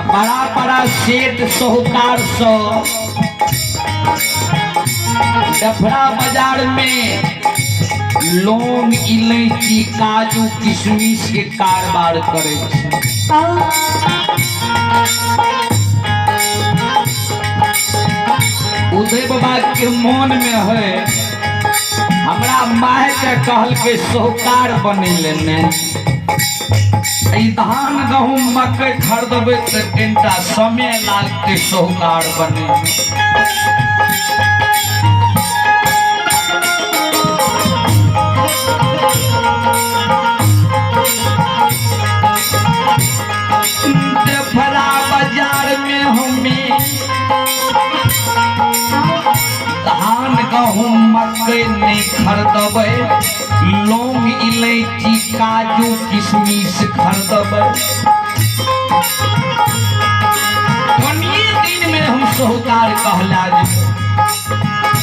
बड़ा बड़ा सेठ साहूकार डफरा बाजार में लौंग इलायची काजू किशमिश के कारोबार करे उदय बाबा के मन में है हमरा माय के कहल के साहूकार बने ने धान गहूम मकई खरीदबे तो कनिटा समय लागते साहूकार बने डफरा बाजार में हमें धान गहूम मकई नहीं खरीदबे लौंग इलायची काजू किशमिश खरीदबे दिन में हम साहूकार कहला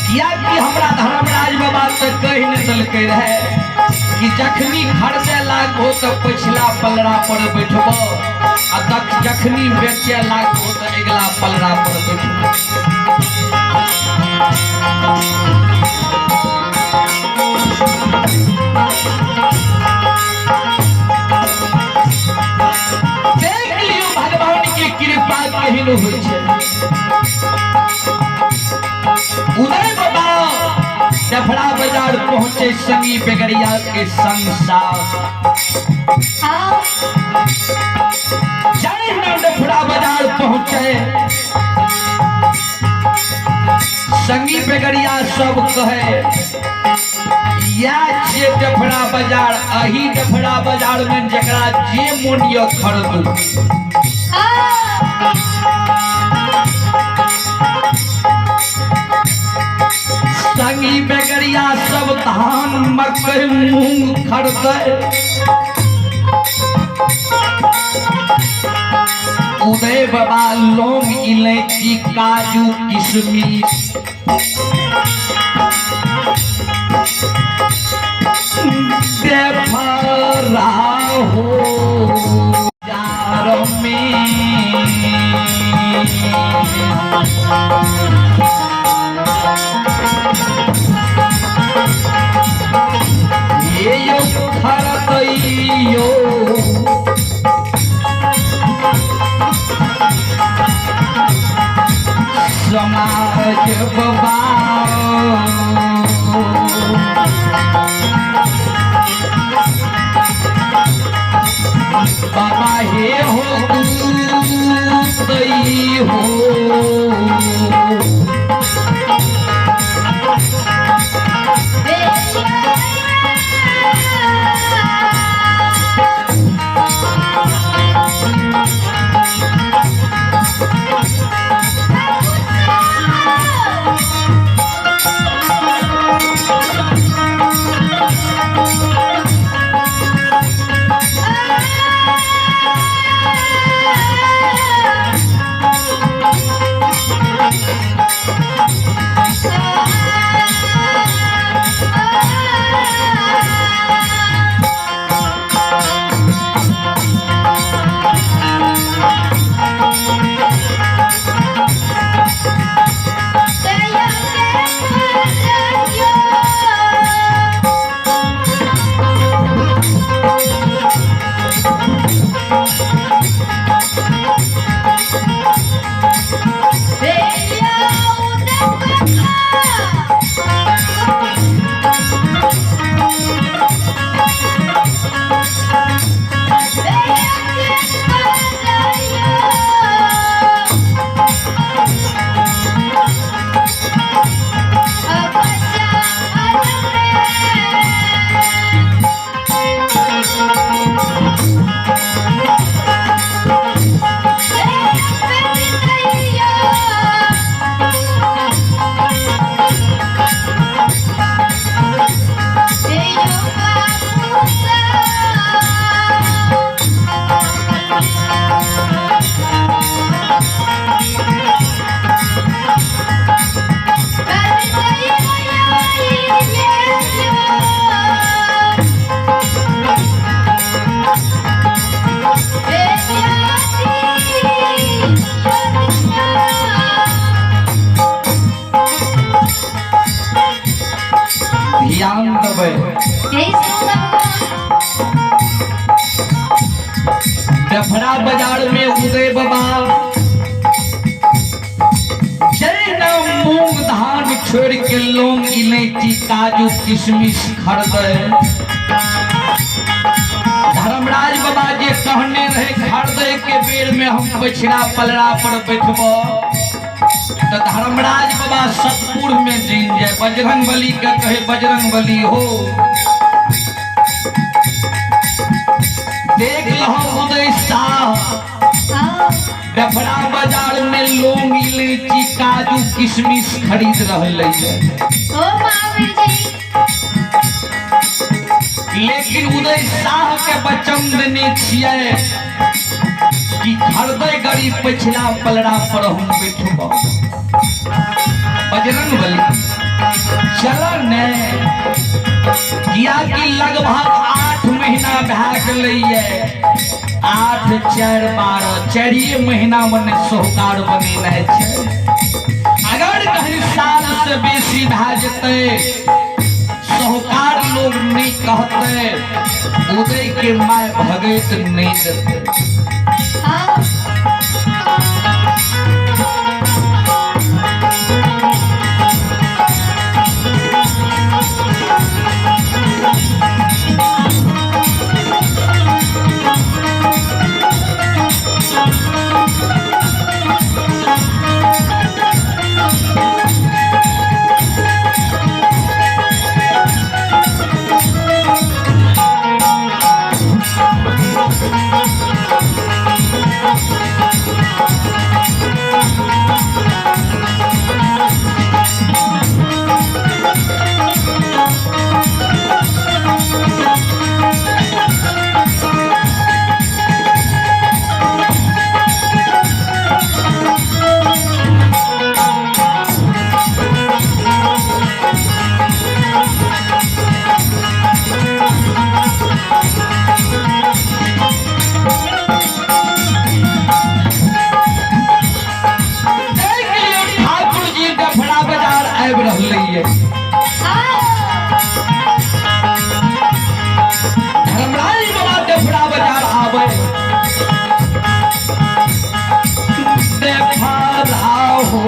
किया कि हमरा धर्मराज बाबा से कह न दलके रहे कि जखनी खरीदे लागो तो पिछला पलड़ा पर बैठबो आ जखनी बेचे लागो तो अगला पलड़ा पर बैठबो देख लियो भगवान के कृपा केहन होइ छै उदय बाबा डफरा बाजार पहुंचे संगी बेगरिया के संग साथ डफरा बाजार पहुंचे संगी बेगरिया सब कहे या जे डफरा बाजार अही डफरा बाजार में जकरा जे मोनियो खरीदू संगी बेगरिया सब धान मकई मूंग खरीदे उदय बाबा लौंग इलायची काजू किशमिश डफरा हो जार में ये यो खरतइयो समाज बाबा बाबा हे हो दई हो कहबे डफरा बाजार में उदय बाबा जय न मूंग धान छोड़ के लौंग इलायची काजू किशमिश खरीदे। धर्मराज बाबा जे कहने रहे खरीदे के बेर में हम पछड़ा पलड़ा पर बैठबो तो धर्मराज बाबा सतपुर में जीन जाए। बजरंग बली के कहे बजरंग बली हो देख लो उदय शाह डफरा बाजार में लौंग इलायची काजू किशमिश खरीद रहे हैं। लेकिन उदय शाह के वचन देने छिए कि खरीदे गरीब पछिला पलड़ा पर हम बैठब। बजरंग बली चल ने किया कि लगभग 8 महीना भए गेलै 8 4 12 4 महीना में सोहकार बनेने छै। अगर कहीं साल से बेसी भए जेतै सोहकार लोग नहीं कहते उदय के माय भगत नहीं देते। धर्मराज बाबा डफरा बाजार आवे डफरा हो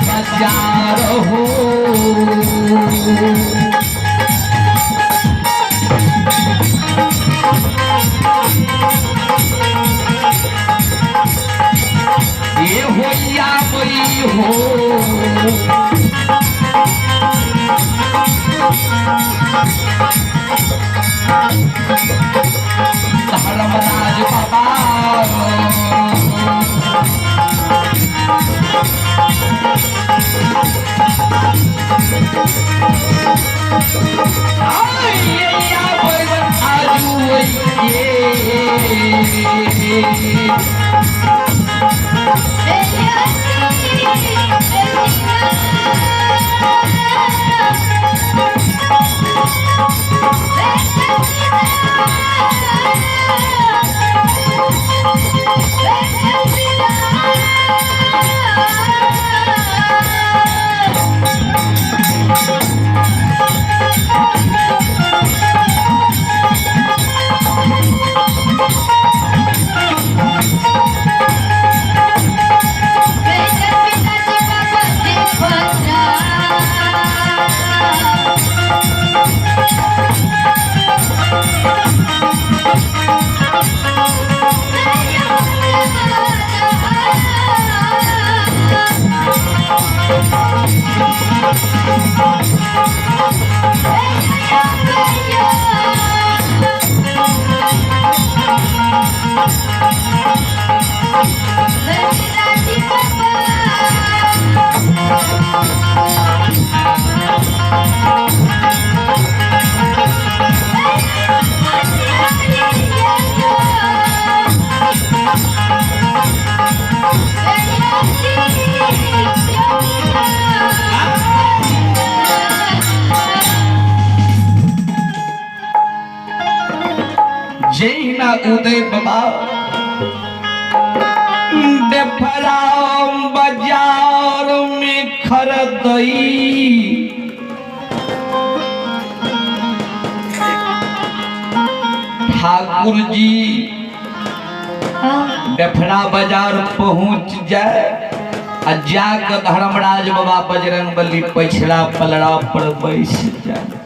बाजार हो ये होइया बई हो धर्मराज बाबा जैना उदय बाबा डफरा बाजार में खरदई ठाकुर जी डफरा बाजार पहुंच जाए आ जाकर धर्मराज बाबा बजरंगबली पछड़ा पलड़ा पर बैठ जाए।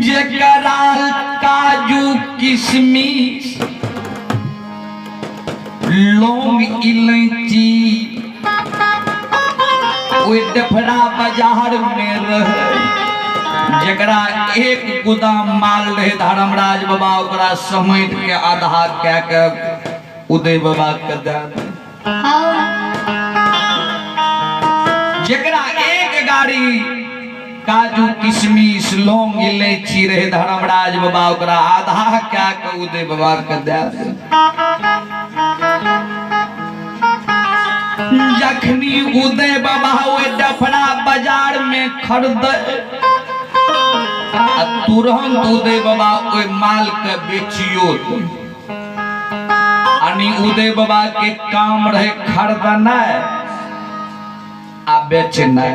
जकरा काजू किशमिश लौंग इलायची ओइ डफरा बाजार में रहे, जकरा एक गोदाम माल रहे धर्मराज बाबा ओकरा समेट के आधा कह के उदय बाबा के दे दे। जकरा एक गाड़ी काजू किशमिश लौंग इलायची रहे धर्मराज बाबा ओकरा आधा क्या के उदय बाबा के दे दे। जखनी उदय बाबा ओइ डफरा बाजार में खरीदे तुरंत उदय बाबा ओइ माल के बेचियो यानी उदय बाबा के काम रहे खरीदना आ बेचना।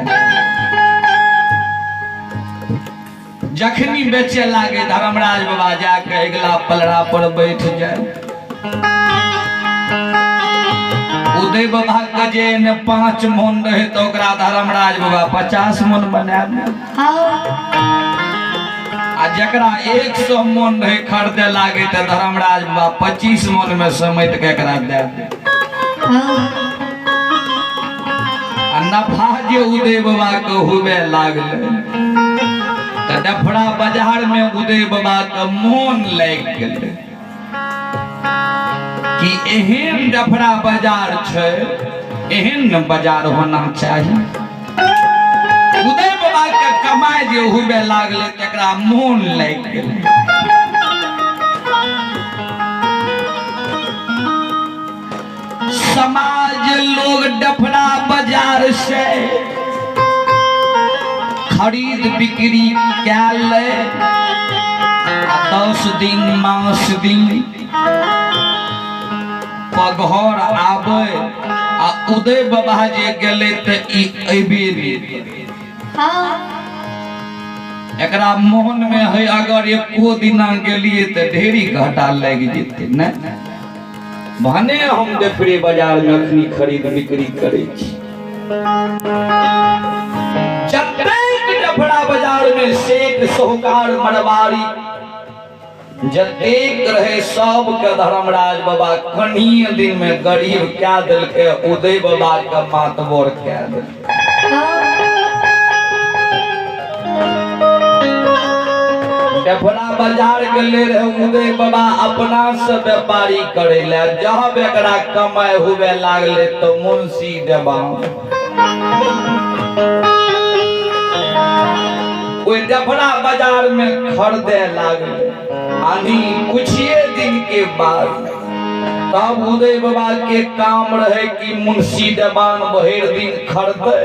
जखनी बेचे लागे धर्मराज बाबा जाके अगला पलड़ा पर बैठ जाए। उदय बाबा के जे ने 5 मन रहे तो ओकरा धर्मराज बाबा 50 मन बना दे आ जकरा 100 मन रहे खरीदे लागे तो धर्मराज बाबा 25 मन में समेट के एकरा दे दे। आ नफा जे उदय बाबा के हुए लागले डफरा बाजार में उदय बाबा का मोन लग गए कि एहन डफरा बाजार छे, एहन बाजार होना चाहिए। उदय बाबा के कमाई जे हुए लागले तकरा मोन लग गए। समाज लोग डफरा बाजार से खरीद बिक्री कैल 10 दिन मास दिन घर आबे आ उदय बाबा जे गेले त ई अबे एकरा मोहन में है अगर एको दिना गेलिए त ढेरी घाटा लग जेते न। भने हम डफरे बाजार में अखनी खरीद बिक्री करे छी। डफरा बाजार में सेठ साहूकार मरवारी जतेक रहे सब के धर्मराज बाबा कनिए दिन में गरीब क्या दिल के उदय बाबा के मातबर क्या दिल। डफरा बाजार गेले रहे उदय बाबा अपना से व्यापारी करे ले, जब एकरा कमाई हुए लागले तो मुंशी देवा कोई डफरा बाजार में खरीदे लागले। आनी कुछ दिन के बाद तब उदय बाबा के काम रहे कि मुंशी देवान भर दिन खरीदे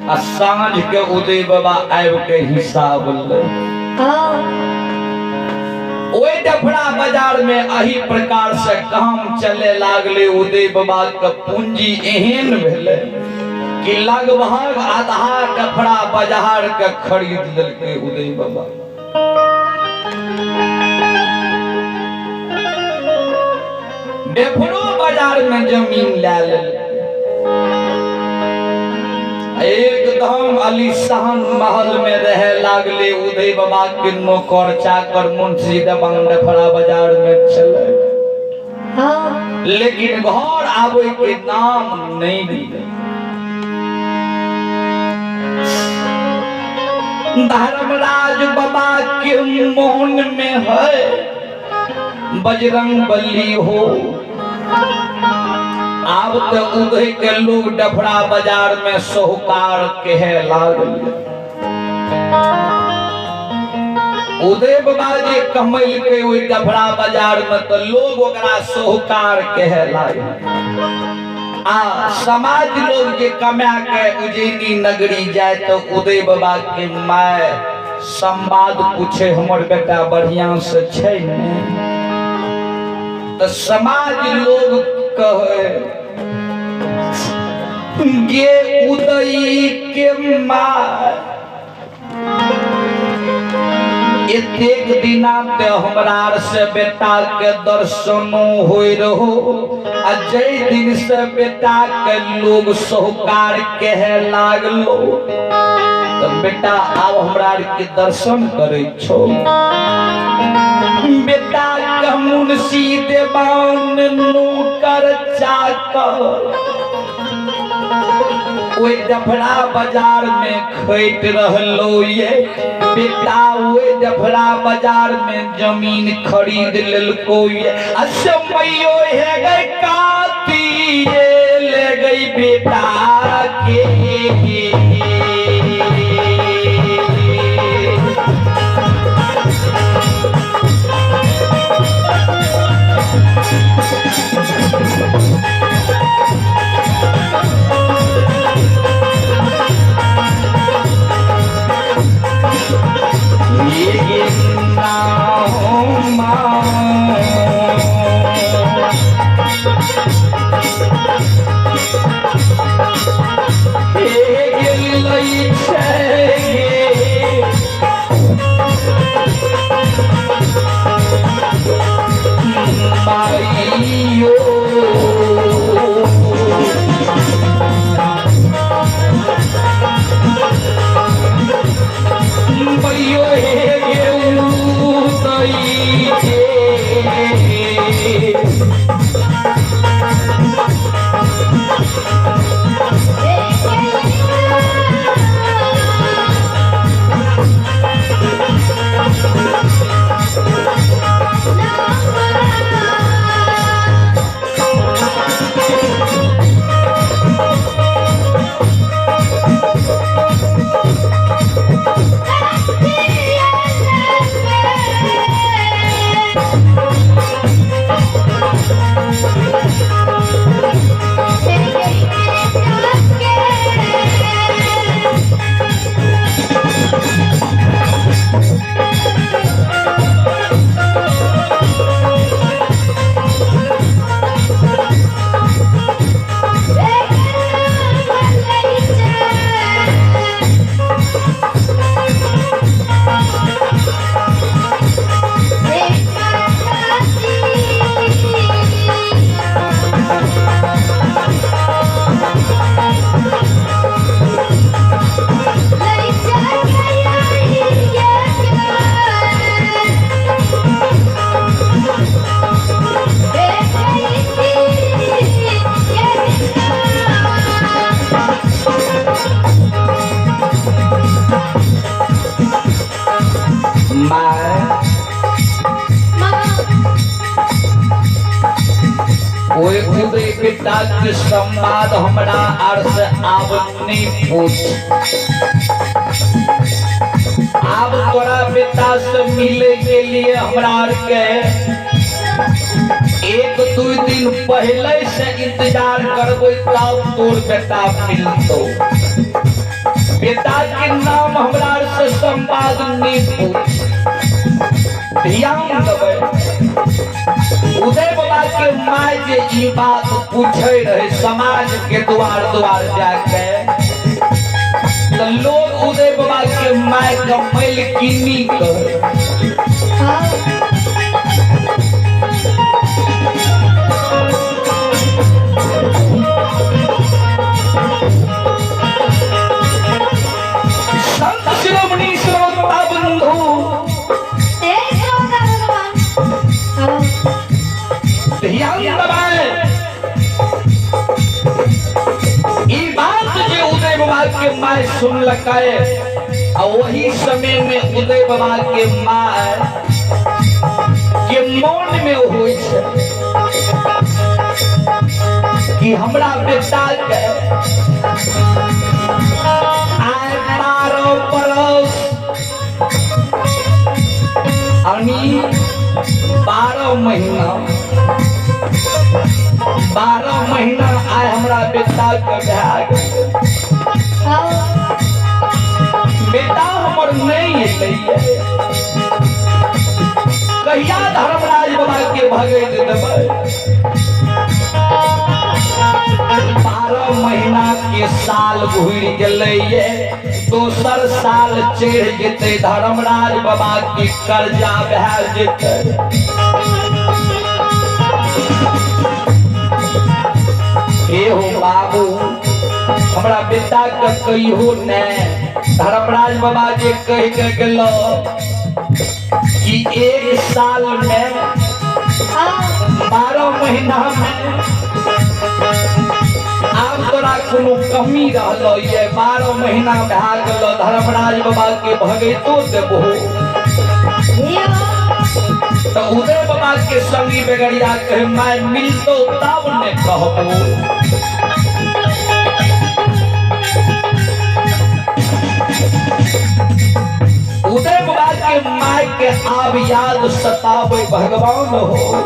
आ सांझ के उदय बाबा आब के हिसाब ले। ओइ डफरा बाजार में अही प्रकार से काम चले लागले। उदय बाबा के पूंजी एहन भेले कि लगभग आधा डफरा बाजार के खरीद लेके उदय बाबा। डफरो बाजार में जमीन ले ले एकदम आलीशान महल में रहे लागले। उदय बाबा के नौकर चाकर मुंशी देवान डफरा बाजार में चले, लेकिन घर आवे के नाम नहीं दिए। धर्मराज बाबा के मोहन में है बजरंगबली हो। अब तो उदय के लोग डफरा बाजार में साहूकार कहे लागल। उदय बाबा जे कमैल के ओइ डफरा बाजार में तो लोग ओकरा साहूकार कहे लागल। आ समाज लोग जे कमा के उज्जैनी नगरी जाए तो उदय बाबा के माय संवाद पूछे हमर बेटा बढ़िया से छै ने तो समाज लोग कहे गे उदई के मार एक दिना पे हमरा से बेटा के दर्शनो होय रहो आ जय दिन से बेटा के लोग सोहकार कहे लागलो तो बेटा आब हमरा के दर्शन करे छो बेटा के मुंशी देवान नौकर चाकर ओए डफरा बाजार में खैट रहलो ये बेटा ओए डफरा बाजार में जमीन खरीद लेलको ये असमयो है गई काती ये ले गई बेटा के के संवाद हमरा आर से आब नहीं पूछ आब तोरा बेटा से मिले के लिए हमरा आर के 1-2 दिन पहले से इंतजार करबो तब तोर बेटा मिलतो बेटा के नाम हमरा आर से संवाद नहीं पूछ ध्यान देबै उदय बाबा के माय जे ई बात पूछे रहे समाज के द्वार द्वार जाके तो लोग उदय बाबा के माय का मलकिनी करे संत शिरोमणि श्रोता बंधु ध्यान दबाए ई बात जे उदय बाबा के माय सुनलकै आ वही समय में उदय बाबा के माय के मन में होय छै कि हमरा बेटा के आय 12 बरस अनि 12 महीना 12 महीना आय हमरा बेटा के भए गेल बेटा हमर नहीं अइले कहिया धर्मराज बाबा के भगैत देबै 12 महीना के साल घुरि गेलै दोसर साल चढ़ जेतै धर्मराज बाबा के कर्जा भए जेतै हे हो बाबू हमरा बेटा के कहियो ने धर्मराज बाबा जे कह के गेलो कि 1 साल में 12 महीना में आब तोरा कोनो कमी रहलो ये 12 महीना भए गेलो धर्मराज बाबा के भगैतो देबो तो उदय बाबा के संगी बेगड़िया कहे मैं मिलतो तब ने कहबो उदय बाबा के माय के आब याद सतावे भगवान हो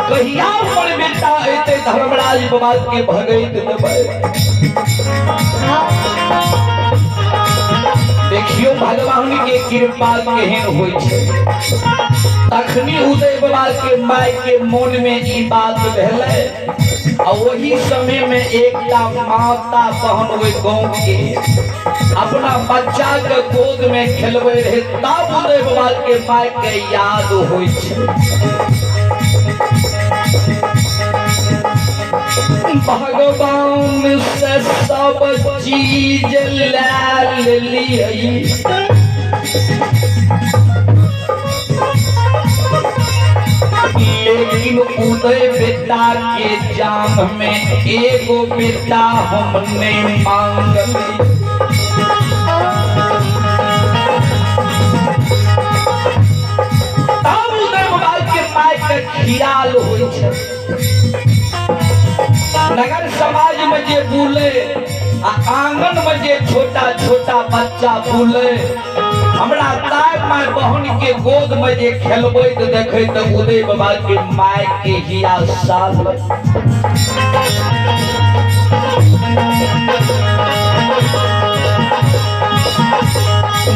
कहिया पर बेटा एते धर्मराज बाबा के भगैत देबै देखियो भगवान के कृपा केहन होय छै तखनी उदय बाबा के माय के मन में ई बात भेलै और वही समय में एकटा माता बहन ओइ गांव के अपना बच्चा के गोद में खेलबै रहे तब उदय बाबा के माय के याद होय छै भगवान से सब चीज ले लिये लेकिन उदय बेटा के जान में एगो बेटा हमने मांगल तब उदय बाबा के माय के ख्याल होय छै नगर समाज में जे बुले आंगन में जे छोटा छोटा बच्चा बुले हमरा ताय माय बहन के गोद में जे खेलबै त देखे त उदय बाबा के माय के हिया साल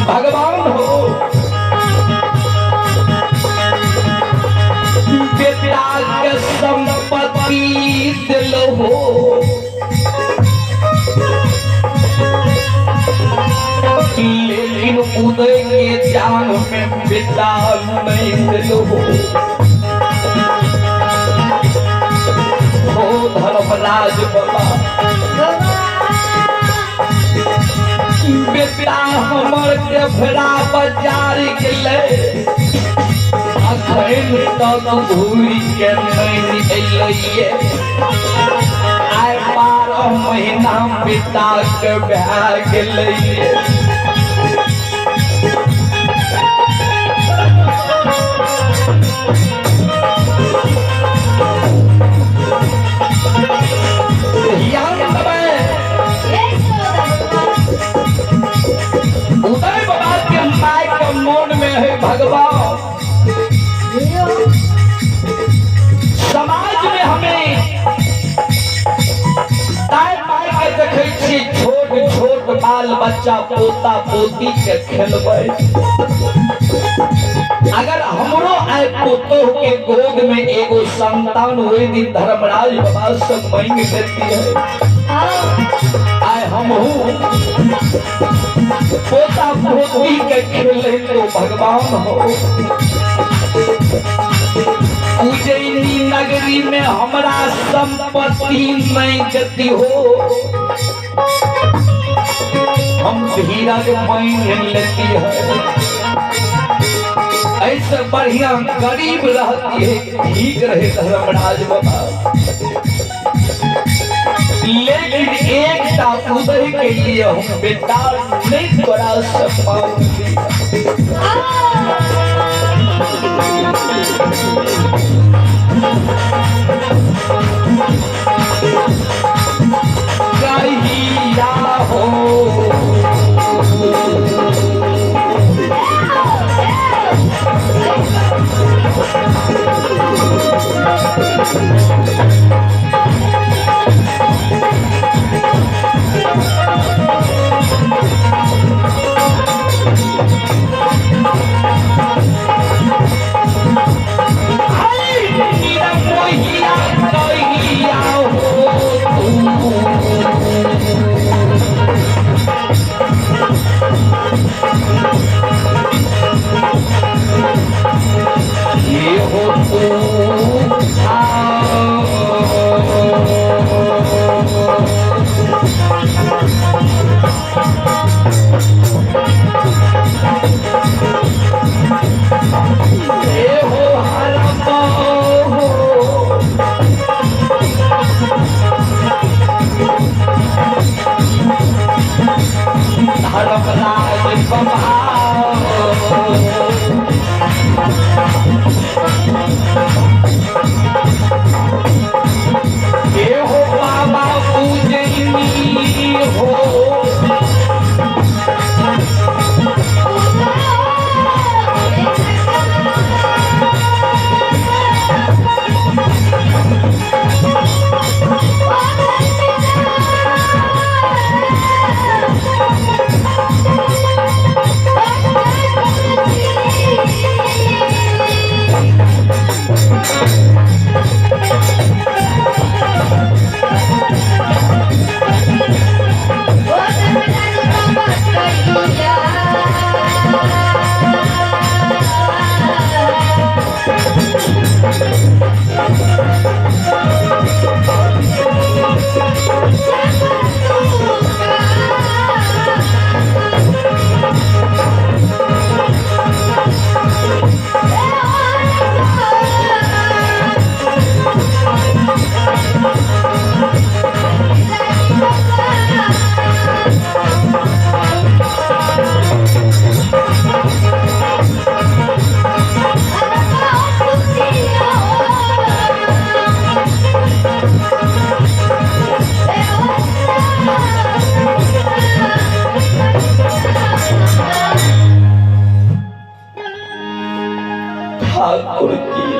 भगवान हो बेटा के संपत्ति दिलो हो लेकिन उदय के जान में बेटा नहीं दिलो हो धर्मराज बाबा बेटा हमर के भेड़ा बाजार गेले अखन तक घूरी के नहीं अइले आइ 12 महीना बेटा के भए गेले उदय बाबा के माय के मन में है भगवान समाज में हमें ताय माय के देखे छी छोट छोट बाल बच्चा पोता पोती के खेलबै अगर हमरो आय पोतो के गोद में एगो संतान हुए दिन धर्मराज बाबा से मांग लेती है आय हमहू पोता पोती के खेले तो भगवान हो उज्जैनी नगरी में हमरा संपत्ति नहीं गति हो हम धीरज मान लेती है ऐसे बढ़िया गरीब रहती है ठीक रहे धर्मराज बाबा लेकिन एकटा उदय के लिए हम बेटा नहीं बड़ा सम्मान कहिया हो ये हो बाबा पूजनी हो ठाकुर की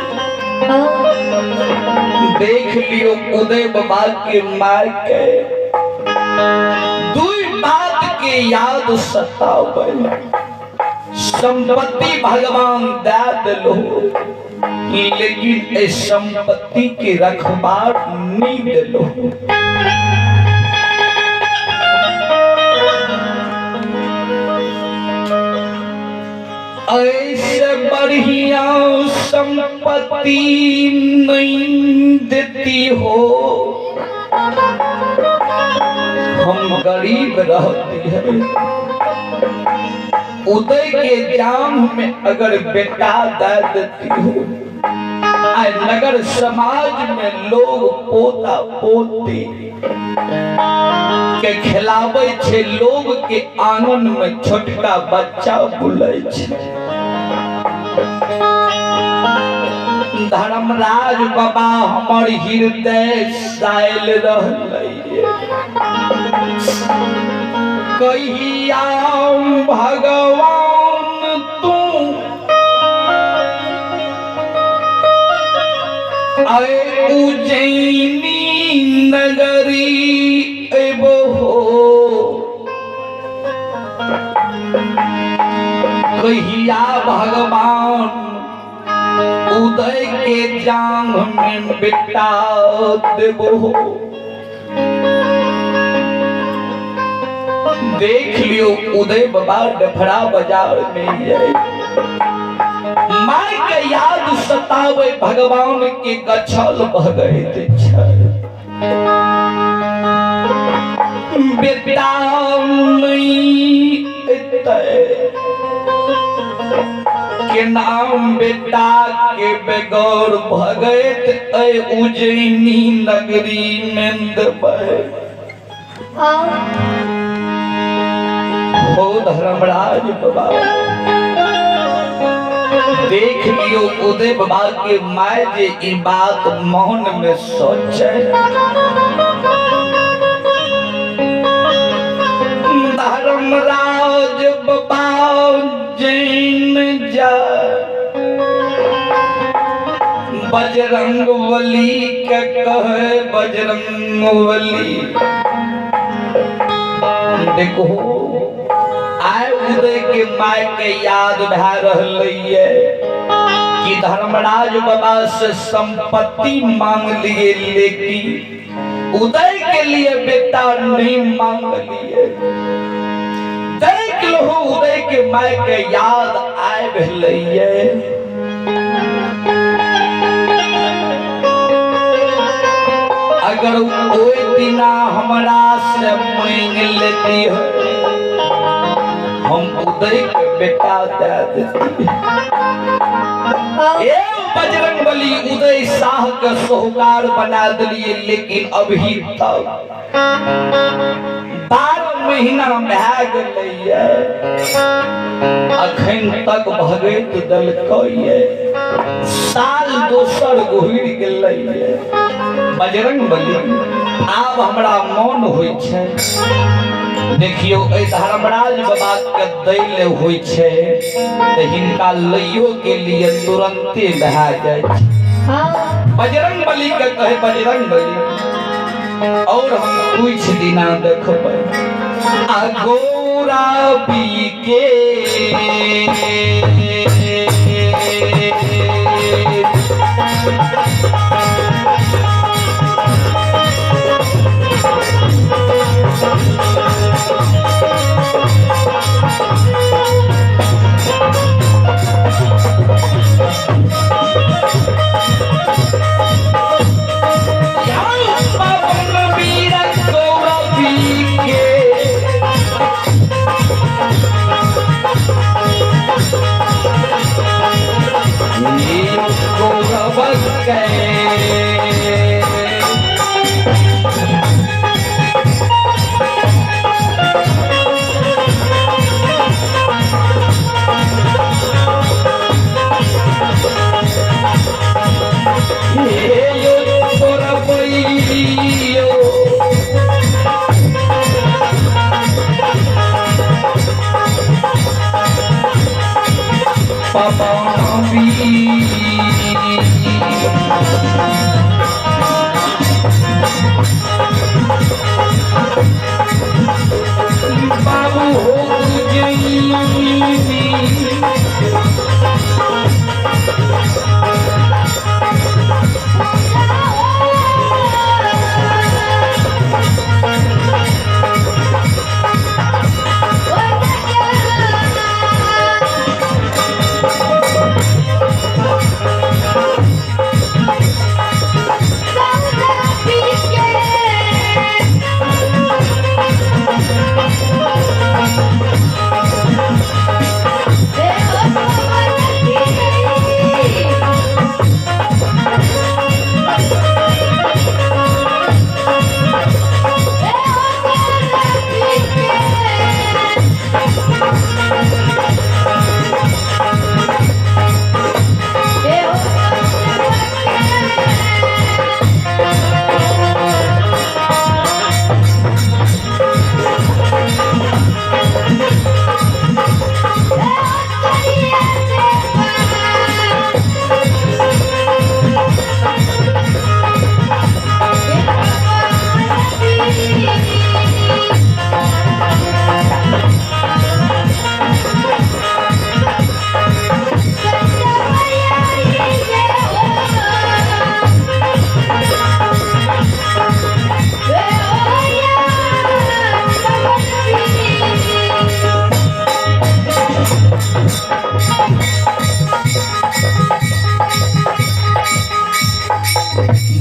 देख लियो उदय बाबा के मार के दुई बात के याद सतावे संपत्ति भगवान दे दिलो लेकिन इस संपत्ति के रखवार नहीं दिलो ऐसे बढ़िया संपत्ति नहीं देती हो हम गरीब रहती है उदय के जाम में अगर बेटा दे देती हो नगर समाज में लोग पोता पोती के खिलावे छे लोग के आंगन में छोटका बच्चा बुले छे धर्मराज बाबा हमर हृदय साइल रहले कहिया भगवान तू आए उज्जैनी नगरी एबो कहिया भगवान उदय के जांग में बिटा देबो देख लियो उदय बाबा डफरा बाजार में जाए माय के याद सतावे भगवान के गछल बह गए बेटा नहीं के नाम बेटा के बेगौर भगत उज्जैनी नगरी में दबे हो धर्मराज बाबा देख लियो उदय बाबा के माय जे ई बात मौन में सोचे धर्मराज बाबा जैन जा बजरंग बली के कहे बजरंग बली देखो आए उदय के माय के याद भै रहलैये कि धर्मराज बाबा से संपत्ति मांग लिए लेकिन उदय के लिए बेटा नहीं मांग लिए देख लो उदय के माय के याद आए रहलैये अगर कोई दिना हमरा से मांग लेती है हम उदय के बेटा दे देती है बजरंग बली उदय शाह का सोहकार बना दिए लेकिन अभी तक 12 महीना भए गेलैया अखन तक भगैत देलकैया साल दोसर घुरि गेलैया बजरंग बली आब हमरा मन होइ छै देखियो ए धर्मराज बाबा के दैल होइ छै त हिनका लइयो के लिए तुरंते भए जाय छै बजरंग बली के कहे बजरंग बली और हम कुछ दिना देखबै अगोरा पी के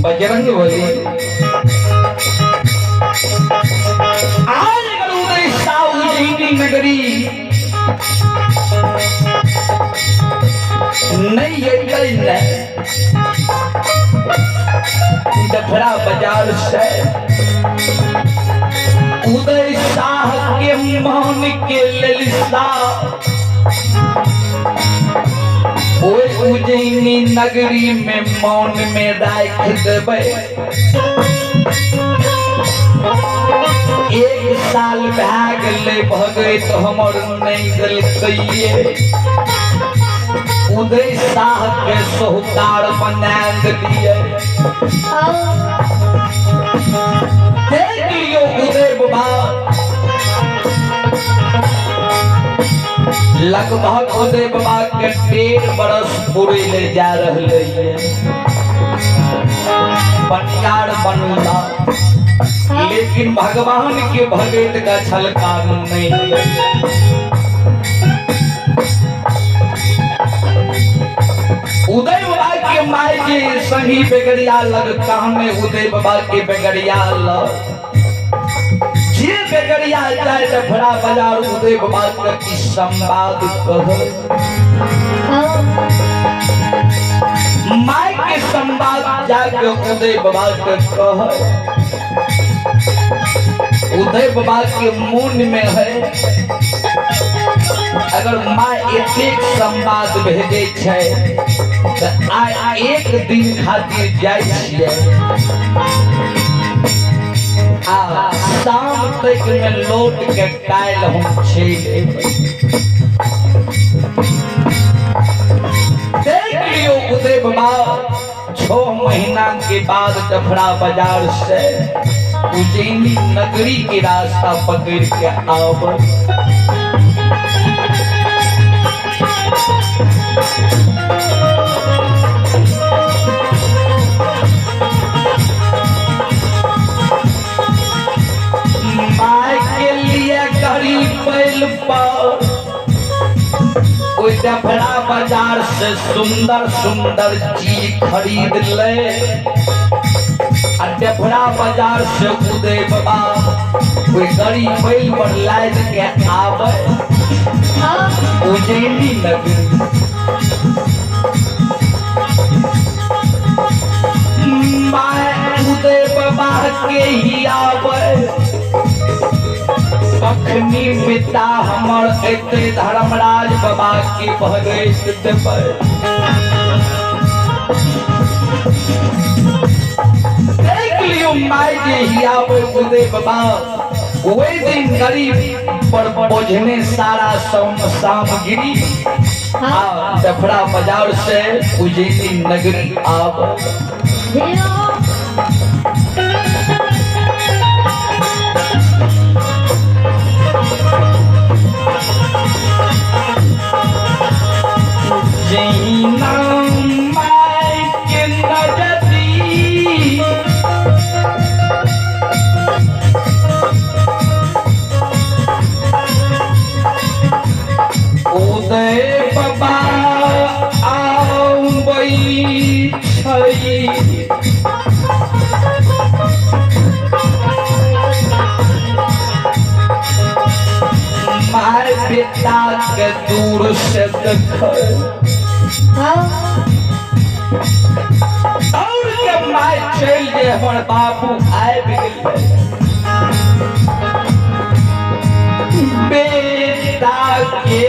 बजरंग बली आज अगर उदय साउजी नगरी नहीं है डफरा बाजार से उदय शाह के मान के ललिता उज्जैनी नगरी में मौन में राख देबै 1 साल भए गेलै भगै तो हमर नहीं देलकैये उदय शाह के सोहतार बना दिए देख लियो उदय बाबा लगभग उदय बाबा के 1.5 बरस पूरे ले जा रहे बनियार बनला लेकिन भगवान के भगत का छलकार नहीं उदय बाबा के माई के संगी बेगरिया लग कहने उदय बाबा के बेगरिया लग जे बेगरिया जाए डफरा बाजार उदय बाबा के संवाद कह माई के संवाद जाके उदय बाबा के कह उदय बाबा के मन में है अगर माँ एक संवाद भेजे छे तो आइ एक दिन खातिर जाय छियै आ शाम तक में लौट के काल्हि हम चलि एबै। देख लियो उदय बाबा 6 महीना के बाद डफरा बाजार से उज्जैनी नगरी के रास्ता पकड़ के आवे। माय के लिए गरीब बैल पर डफरा बाजार से सुंदर सुंदर चीज खरीद ले। डफरा बाजार से उदय बाबा कोई गरीब बैल पर लाद के आवे उज्जैनी नगरी। उदय बाबा के ही आवे अखनी पिता हमर एते धर्मराज बाबा की भगैत देबै। देख लियो माय जे हियावे उदय बाबा वही दिन गरीब पर बोझने सारा सामग्री डफरा बाजार से उज्जैनी नगरी आवे। उदय बाबा आबै छै माय बेटा के दूर से देखै और के माय चल जे हमर बाबू आबि गेलै बेटा के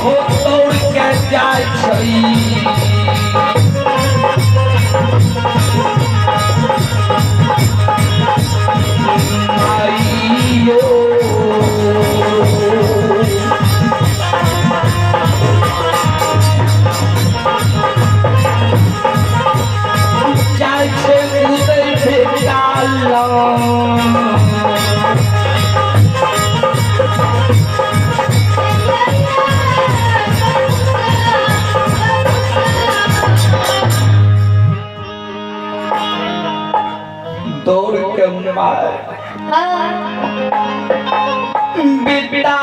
हो दौड़ के जाय छै आइयो जाय छै उदय भेटाला दौड़ के माय बेटा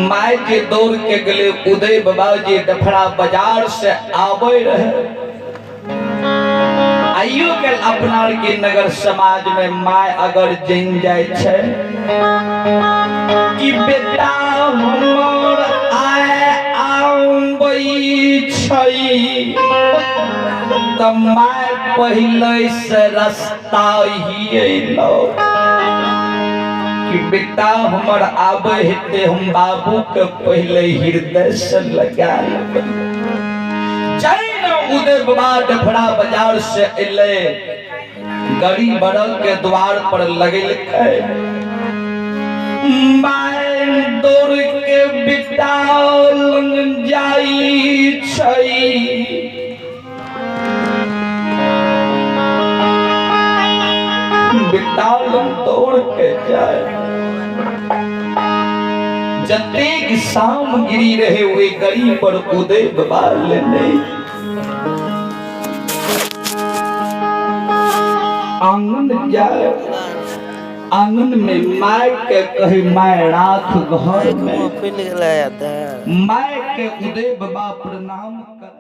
माय के दौड़ के गले उदय बाबा जी डफरा बाजार से आवे रहे। आइयो के अपना के नगर समाज में माय अगर जन जाय छै कि बेटा हमर आबै छै त माय पहले से रास्ता ही अइलो कि बेटा हमर आबे हेते हम बाबू के पहले हृदय से लगा लेबै। उदय बाबा डफरा बाजार से अइले गरीब बड़ल के द्वार पर लगेलकै माय दौड़ के बेटा लंग जाई छै बेटा दौड़ के जाए जतेक सामग्री रहे हुए गरीब पर उदय बाबा ले नहीं आंगन जाए, आंगन में माय के कहे माय राख घर में, माय के उदय बाबा प्रणाम कर।